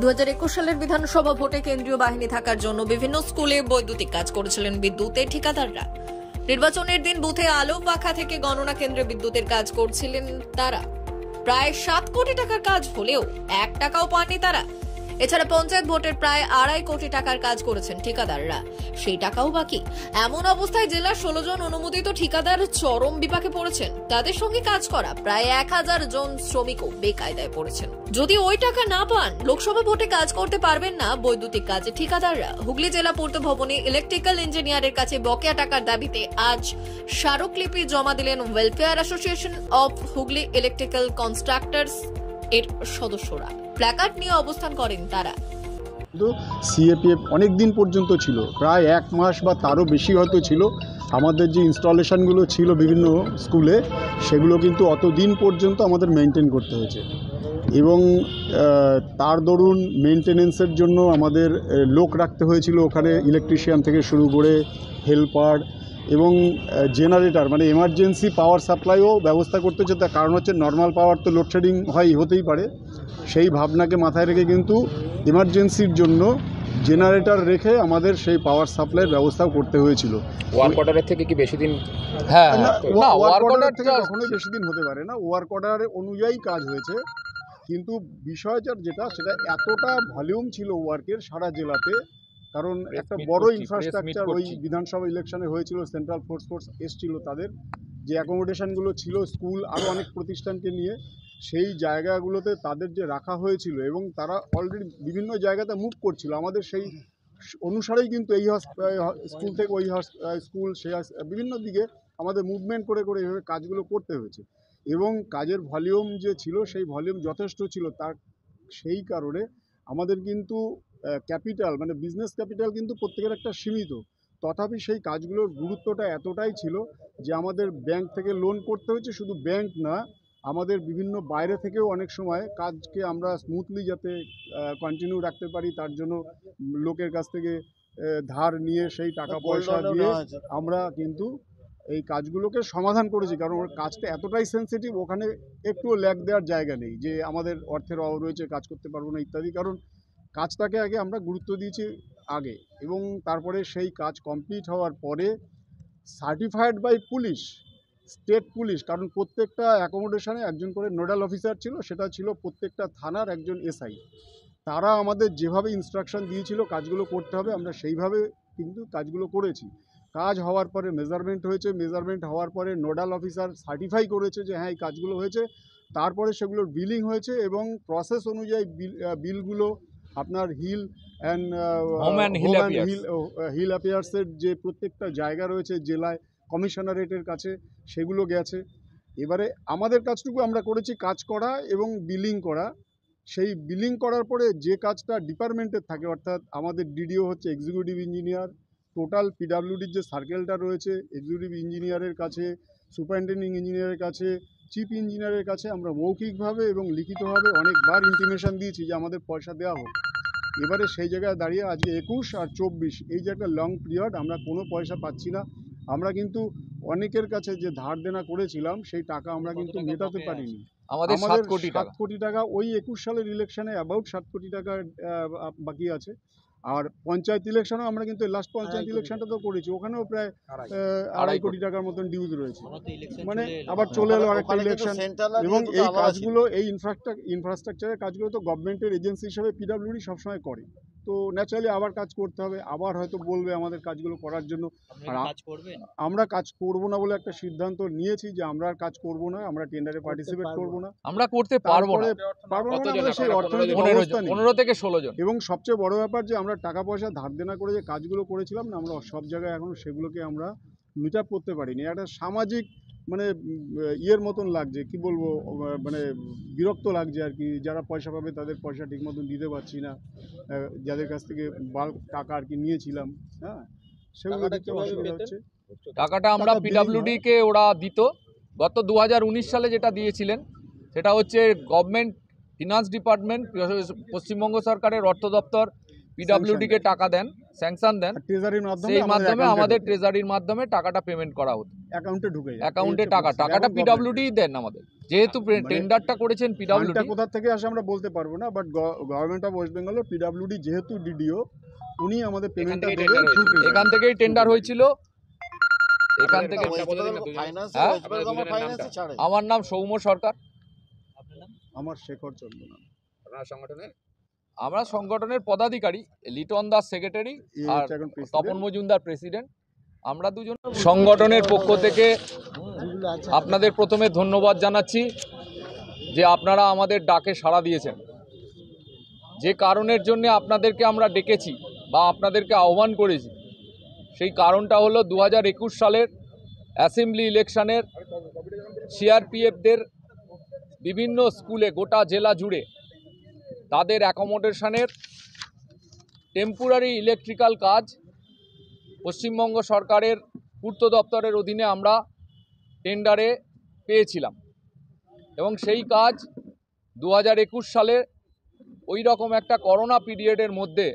2021 সালের বিধানসভা ভোটে কেন্দ্রীয় বাহিনী থাকার জন্য বিভিন্ন স্কুলে বৈদ্যুতিক কাজ করেছিলেন বিদ্যুতের ঠিকাদাররা। নির্বাচনের দিন বুথে আলো পাখা থেকে গণনা কেন্দ্রে বিদ্যুতের কাজ করছিলেন তারা। প্রায় 7 কোটি টাকার কাজ হলেও 1 টাকাও পাননি তারা। এছাড়া পঞ্চায়েত ভোটের প্রায় 2.5 কোটি টাকার কাজ করেছেন ঠিকাদাররা, সেই টাকাও বাকি। এমন অবস্থায় জেলার 16 জন অনুমোদিত ঠিকাদার চরম বিপাকে পড়েছেন। তাদের সঙ্গে কাজ করা প্রায় 1000 জন শ্রমিকও বেকায়দায় পড়েছেন। যদি ওই টাকা না পান, লোকসভা ভোটে কাজ করতে পারবেন না বৈদ্যুতিক কাজে ঠিকাদাররা। হুগলি জেলা পূর্ত ভবনে ইলেকট্রিক্যাল ইঞ্জিনিয়ারের কাছে বকেয়া টাকার দাবিতে আজ স্মারকলিপি জমা দিলেন welfare association of Hooghly electrical constructors এর সদস্যরা। প্ল্যাকার্ড নিয়ে অবস্থান করেন তারা। সিএপিএফ অনেক দিন পর্যন্ত ছিল, প্রায় 1 মাস বা তারও বেশি হয়তো ছিল। আমাদের যে ইনস্টলেশনগুলো ছিল বিভিন্ন স্কুলে, সেগুলো কিন্তু অত দিন পর্যন্ত আমাদের মেনটেন করতে হয়েছে এবং তার দরুন মেনটেনেন্সের জন্য আমাদের লোক রাখতে হয়েছিল। ওখানে ইলেকট্রিশিয়ান থেকে শুরু করে হেল্পার এবং জেনারেটর মানে এমার্জেন্সি পাওয়ার সাপ্লাইও ব্যবস্থা করতে হচ্ছে। তার কারণ হচ্ছে নর্মাল পাওয়ার তো লোডশেডিং হতেই পারে, সেই ভাবনাকে মাথায় রেখে কিন্তু এমার্জেন্সির জন্য জেনারেটর রেখে আমাদের সেই পাওয়ার সাপ্লাইয়ের ব্যবস্থাও করতে হয়েছিল। ওয়ার্ক অর্ডারের থেকে কি বেশি দিন? ওয়ার্ক অর্ডার থেকে কখনোই বেশি দিন হতে পারে না। ওয়ার্ক অর্ডার অনুযায়ী কাজ হয়েছে, কিন্তু বিষয়টা সেটা এতটা ভলিউম ছিল ওয়ার্কের সারা জেলাতে, কারণ একটা বড় ইনফ্রাস্ট্রাকচার ওই বিধানসভা ইলেকশনে হয়েছিল। সেন্ট্রাল ফোর্স এসছিল, তাদের যে অ্যাকোমোডেশনগুলো ছিল স্কুল আরও অনেক প্রতিষ্ঠানকে নিয়ে, সেই জায়গাগুলোতে তাদের যে রাখা হয়েছিল এবং তারা অলরেডি বিভিন্ন জায়গাতে মুভ করছিল। আমাদের সেই অনুসারেই কিন্তু এই স্কুল থেকে ওই স্কুল সেই বিভিন্ন দিকে আমাদের মুভমেন্ট করে এইভাবে কাজগুলো করতে হয়েছে এবং কাজের ভলিউম যে ছিল সেই ভলিউম যথেষ্ট ছিল। তার সেই কারণে আমাদের কিন্তু ক্যাপিটাল মানে বিজনেস ক্যাপিটাল কিন্তু প্রত্যেকের একটা সীমিত, তথাপি সেই কাজগুলোর গুরুত্বটা এতটাই ছিল যে আমাদের ব্যাংক থেকে লোন করতে হয়েছে। শুধু ব্যাংক না, আমাদের বিভিন্ন বাইরে থেকেও অনেক সময় কাজকে আমরা স্মুথলি যাতে কন্টিনিউ রাখতে পারি, তার জন্য লোকের কাছ থেকে ধার নিয়ে সেই টাকা পয়সা দিয়ে আমরা কিন্তু এই কাজগুলোকে সমাধান করেছি। কারণ ওর কাজটা এতটাই সেন্সিটিভ, ওখানে একটুও ল্যাগ দেওয়ার জায়গা নেই যে আমাদের অর্থের অভাব রয়েছে, কাজ করতে পারবো না ইত্যাদি। কারণ কাজটাকে আগে আমরা গুরুত্ব দিয়েছি আগে, এবং তারপরে সেই কাজ কমপ্লিট হওয়ার পরে certified by police, state police, কারণ প্রত্যেকটা অ্যাকোমোডেশনে একজন করে নোডাল অফিসার ছিল, সেটা ছিল প্রত্যেকটা থানার একজন এসআই। তারা আমাদের যেভাবে ইনস্ট্রাকশন দিয়েছিল কাজগুলো করতে হবে, আমরা সেইভাবে কিন্তু কাজগুলো করেছি। কাজ হওয়ার পরে মেজারমেন্ট হয়েছে, মেজারমেন্ট হওয়ার পরে নোডাল অফিসার সার্টিফাই করেছে যে হ্যাঁ এই কাজগুলো হয়েছে। তারপরে সেগুলোর বিলিং হয়েছে এবং প্রসেস অনুযায়ী বিলগুলো আপনার হিল অ্যাফেয়ার্সের যে প্রত্যেকটা জায়গা রয়েছে জেলায় কমিশনারেটের কাছে, সেগুলো গেছে। এবারে আমাদের কাজটুকু আমরা করেছি কাজ করা এবং বিলিং করা। সেই বিলিং করার পরে যে কাজটা ডিপার্টমেন্টের থাকে, অর্থাৎ আমাদের ডিডিও হচ্ছে এক্সিকিউটিভ ইঞ্জিনিয়ার, টোটাল পিডাব্লিউডির যে সার্কেলটা রয়েছে এক্সিকিউটিভ ইঞ্জিনিয়ারের কাছে, সুপারিনটেন্ডিং ইঞ্জিনিয়ারের কাছে, চিফ ইঞ্জিনিয়ারের কাছে আমরা মৌখিকভাবে এবং লিখিতভাবে অনেকবার ইন্টিমেশন দিয়েছি যে আমাদের পয়সা দেওয়া হোক। এবারে সেই জায়গায় দাঁড়িয়ে আজকে 21 আর 24 এই যে একটা লং পিরিয়ড আমরা কোনো পয়সা পাচ্ছি না। আমরা কিন্তু অনেকের কাছে যে ধার দেনা করেছিলাম সেই টাকা আমরা কিন্তু মেটাতে পারিনি। আমাদের 7 কোটি টাকা ওই 21 সালের ইলেকশনে অ্যাবাউট 7 কোটি টাকা বাকি আছে। আর পঞ্চায়েত ইলেকশনেও আমরা কিন্তু লাস্ট পঞ্চায়েত ইলেকশনটা তো করেছি, ওখানেও প্রায় 2.5 কোটি টাকার মতন ডিউজ রয়েছে। মানে আবার চলে এলো আরেকটা ইলেকশন। এবং এই কাজগুলো এই ইনফ্রাস্ট্রাকচারের কাজগুলো তো গভর্নমেন্টের এজেন্সি হিসেবে পিডাব্লিউডি সবসময় করে, তো ন্যাচারালি আবার কাজ করতে হবে, আবার হয়তো বলবে আমাদের কাজগুলো করার জন্য। আর আমরা কাজ করব না বলে একটা সিদ্ধান্ত নিয়েছি যে আমরা আর কাজ করব না, আমরা টেন্ডারে পার্টিসিপেট করব না, আমরা করতে পারবো না। সেই অর্থনৈতিক অবস্থা নেই। 15 থেকে 16 জন। এবং সবচেয়ে বড় ব্যাপার যে আমরা টাকা পয়সা ধার দেনা করে যে কাজগুলো করেছিলাম না, আমরা সব জায়গায় এখন সেগুলোকে আমরা মিট আপ করতে পারিনি। একটা সামাজিক মানে ইয়ের মতন লাগছে, কি বলবো, মানে বিরক্ত লাগছে আর কি। যারা পয়সা পাবে তাদের পয়সা ঠিক মতন দিতে পারছি না, যাদের কাছ থেকে বাল্ক টাকা আর কি নিয়েছিলাম, হ্যাঁ সেগুলো দেখতে অসুবিধা হচ্ছে। টাকাটা আমরা পিডাব্লিউডি কে ওরা দিত গত 2019 সালে, যেটা দিয়েছিলেন সেটা হচ্ছে গভর্নমেন্ট ফিনান্স ডিপার্টমেন্ট, পশ্চিমবঙ্গ সরকারের অর্থ দপ্তর, পিডব্লিউডি কে টাকা দেন, স্যাংশন দেন, ট্রেজারির মাধ্যমে সেই মাধ্যমে আমাদের ট্রেজারির মাধ্যমে টাকাটা পেমেন্ট করা হতো, অ্যাকাউন্টে ঢুকে যায়। অ্যাকাউন্টে এই হচ্ছে টাকাটা এখন পিডব্লিউডি দেন আমাদের, যেহেতু টেন্ডারটা করেছেন ফান্ডটা পিডব্লিউডি। কোথা থেকে আসে আমরা বলতে পারবো না, but government of West Bengal PWD যেহেতু ডিডিও, উনি আমাদের পেমেন্টটা দেবেন থ্রু এখান থেকেই টেন্ডার হয়েছিল, এখান থেকে। হ্যাঁ? আমার নাম সৌম্য সরকার। আমার শেখর চন্দ্র নাম। আমরা সংগঠনের পদাধিকারী, লিটন দাস সেক্রেটারি এই আর হচ্ছে এখন তপন প্রেসিডেন্ট। মজুমদার প্রেসিডেন্ট। আমরা দুজন সংগঠনের পক্ষ থেকে আপনাদের প্রথমে ধন্যবাদ জানাচ্ছি যে আপনারা আমাদের ডাকে সাড়া দিয়েছেন। যে কারণের জন্য আপনাদেরকে আমরা ডেকেছি বা আপনাদেরকে আহ্বান করেছি, সেই কারণটা হলো 2021 সালের অ্যাসেম্বলি ইলেকশনের সিআরপিএফদের বিভিন্ন স্কুলে গোটা জেলা জুড়ে তাদের অ্যাকোমোডেশনের টেম্পোরারি ইলেকট্রিক্যাল কাজ পশ্চিমবঙ্গ সরকারের পূর্ত দপ্তরের অধীনে আমরা টেন্ডারে পেয়েছিলাম, এবং সেই কাজ 2021 সালে ওই রকম একটা করোনা পিরিয়ডের মধ্যে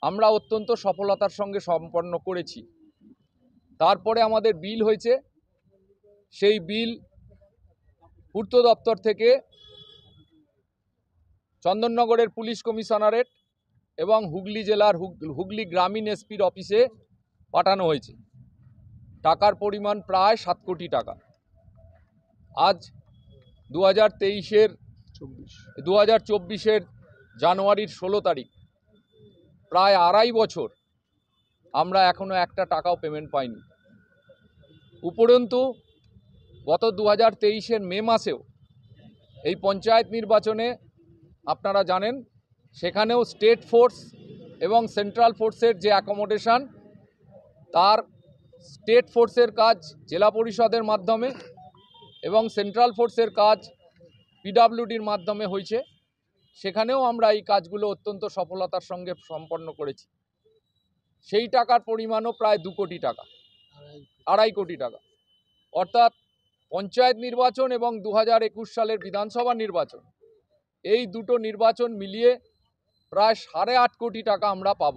আমরা অত্যন্ত সফলতার সঙ্গে সম্পন্ন করেছি। তারপরে আমাদের বিল হয়েছে, সেই বিল পূর্ত দপ্তর থেকে চন্দননগরের পুলিশ কমিশনারেট এবং হুগলি জেলার হুগলি গ্রামীণ এসপির অফিসে পাঠানো হয়েছে। টাকার পরিমাণ প্রায় 7 কোটি টাকা। আজ 2024 জানুয়ারির 16 তারিখ, প্রায় 2.5 বছর আমরা এখনও একটা টাকাও পেমেন্ট পাইনি। উপরন্তু গত 2023 মে মাসেও এই পঞ্চায়েত নির্বাচনে আপনারা জানেন, সেখানেও স্টেট ফোর্স এবং সেন্ট্রাল ফোর্সের যে অ্যাকোমোডেশন, তার স্টেট ফোর্সের কাজ জেলা পরিষদের মাধ্যমে এবং সেন্ট্রাল ফোর্সের কাজ পিডব্লিউডির মাধ্যমে হয়েছে। সেখানেও আমরা এই কাজগুলো অত্যন্ত সফলতার সঙ্গে সম্পন্ন করেছি। সেই টাকার পরিমাণও প্রায় 2 কোটি টাকা, 2.5 কোটি টাকা। অর্থাৎ পঞ্চায়েত নির্বাচন এবং 2021 সালের বিধানসভা নির্বাচন, এই দুটো নির্বাচন মিলিয়ে প্রায় 8.5 কোটি টাকা আমরা পাব।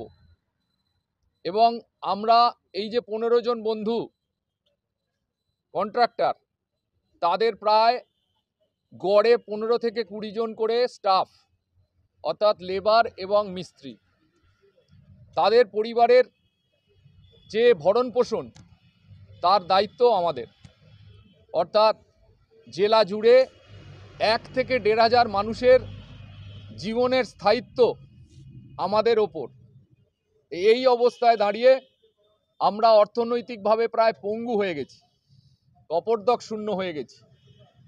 এবং আমরা এই যে 15 জন বন্ধু কন্ট্রাক্টর, তাদের প্রায় গড়ে 15 থেকে 20 জন করে স্টাফ, অর্থাৎ লেবার এবং মিস্ত্রি, তাদের পরিবারের যে ভরণ পোষণ, তার দায়িত্ব আমাদের। অর্থাৎ জেলা জুড়ে 1 থেকে 1,500 মানুষের জীবনের স্থায়িত্ব আমাদের ওপর। এই অবস্থায় দাঁড়িয়ে আমরা অর্থনৈতিকভাবে প্রায় পঙ্গু হয়ে গেছি, কপর্দক শূন্য হয়ে গেছি।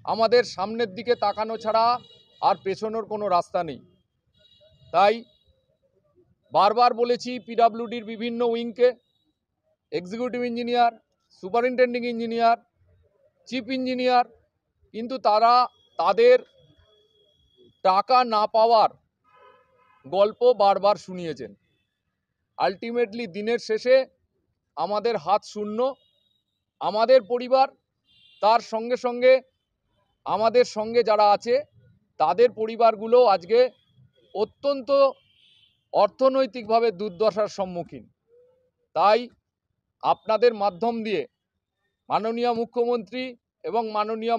আমাদের সামনের দিকে তাকানো ছাড়া আর পেছনোর কোনো রাস্তা নেই। তাই বারবার বলেছি পিডব্লিউডির বিভিন্ন উইংকে, executive engineer, superintending engineer, chief engineer, কিন্তু তারা তাদের টাকা না পাওয়ার গল্প বারবার শুনিয়েছেন। আলটিমেটলি দিনের শেষে আমাদের হাত শূন্য, আমাদের পরিবার, তার সঙ্গে সঙ্গে আমাদের সঙ্গে যারা আছে তাদের পরিবারগুলো আজকে অত্যন্ত অর্থনৈতিকভাবে দুর্দশার সম্মুখীন। তাই আপনাদের মাধ্যম দিয়ে মাননীয় মুখ্যমন্ত্রী এবং মাননীয়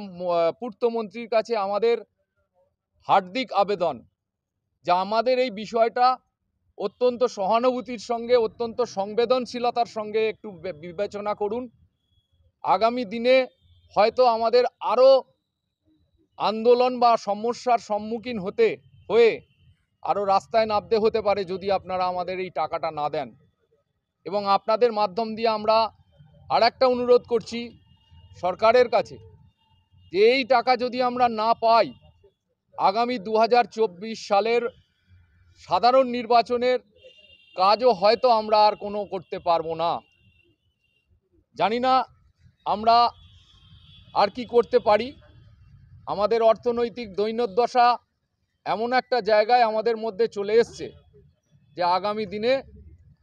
পূর্তমন্ত্রীর কাছে আমাদের হার্দিক আবেদন যে আমাদের এই বিষয়টা অত্যন্ত সহানুভূতির সঙ্গে, অত্যন্ত সংবেদনশীলতার সঙ্গে একটু বিবেচনা করুন। আগামী দিনে হয়তো আমাদের আরও আন্দোলন বা সমস্যার সম্মুখীন হয়ে আরও রাস্তায় নামতে হতে পারে যদি আপনারা আমাদের এই টাকাটা না দেন। এবং আপনাদের মাধ্যম দিয়ে আমরা আরেকটা অনুরোধ করছি সরকারের কাছে যে এই টাকা যদি আমরা না পাই, আগামী 2024 সালের সাধারণ নির্বাচনের কাজও হয়তো আমরা আর কোনো করতে পারবো না। জানি না আমরা আর কি করতে পারি। আমাদের অর্থনৈতিক দৈন্যদশা এমন একটা জায়গায় আমাদের মধ্যে চলে এসছে যে আগামী দিনে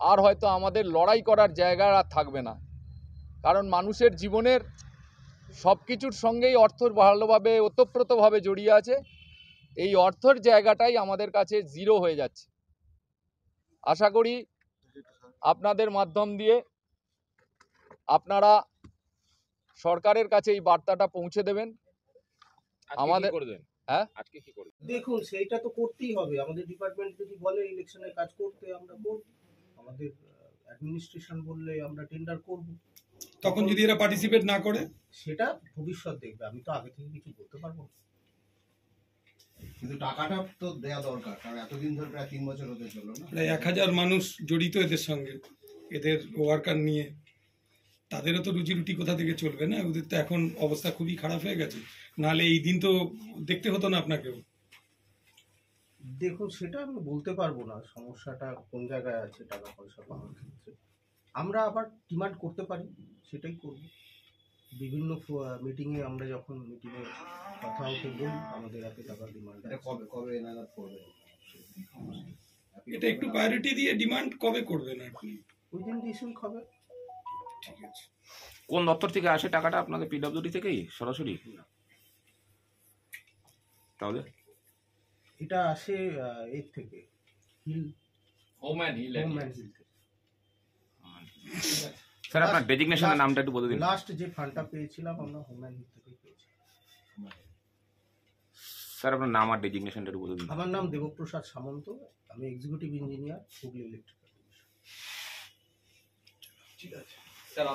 আর হয়তো আমাদের লড়াই করার জায়গা আর থাকবে না। কারণ মানুষের জীবনের সব কিছুর সঙ্গেই অর্থ ভালোভাবে ওতপ্রোতভাবে জড়িয়ে আছে। এই অর্থের জায়গাটাই আমাদের কাছে জিরো হয়ে যাচ্ছে। আশা করি আপনাদের মাধ্যম দিয়ে আপনারা সরকারের কাছে এই বার্তাটা পৌঁছে দেবেন। আমাদের হ্যাঁ আজকে কি করবেন? দেখুন সেইটা তো করতেই হবে। আমাদের ডিপার্টমেন্ট যদি বলে ইলেকশনের কাজ করতে আমরা করব, আমাদের অ্যাডমিনিস্ট্রেশন বললে আমরা টেন্ডার করব। তখন যদি এরা পার্টিসিপেট না করে সেটা ভবিষ্যৎ দেখবে, আমি তো আগে থেকে কিছু বলতে পারবো না। কিন্তু টাকাটা তো দেয়া দরকার, কারণ এতদিন ধরে প্রায় 3 বছর হতে চললো না। প্রায় 1000 মানুষ জড়িত এদের সঙ্গে, এদের ওয়ার্কার নিয়ে, তাদেরও তো রুজি রুটি কোথা থেকে চলবে না? ওদের তো এখন অবস্থা খুবই খারাপ হয়ে গেছে, নাহলে এই দিন তো দেখতে হতো না আপনাকেও। দেখুন সেটা আমি বলতে পারবো না সমস্যাটা কোন জায়গায় আছে টাকা পয়সা পাওয়ার ক্ষেত্রে। আমরা আবার ডিমান্ড করতে পারি, সেটাই করব। বিভিন্ন মিটিংয়ে আমরা যখন মিটিংয়ে কথা ওঠে বলি আমাদের এত টাকা ডিমান্ড এটা কবে কবে নাগাদ করবে? এটা একটু প্রায়োরিটি দিয়ে ডিমান্ড কবে করবেন আপনি? উইদিন দিস উইক হবে। ঠিক আছে। কোন দপ্তর থেকে আসে টাকাটা? আপনাদের পিডব্লিউডি থেকেই সরাসরি? তাহলে এটা আসে এর থেকে, হিল হোমম্যান হিল হোমম্যান হিল থেকে। স্যার আপনার ডেজিগনেশনের নামটা একটু বলে দিন। লাস্ট যে ফান্ডটা পেয়েছিলাম আমরা হোমম্যান হিল থেকে পেয়েছি। স্যার আপনার নাম আর ডেজিগনেশনটা একটু বলে দিন। আমার নাম দেবপ্রসাদ সামন্ত, আমি এক্সিকিউটিভ ইঞ্জিনিয়ার হুগলি ইলেকট্রিক্যাল। ঠিক আছে স্যার।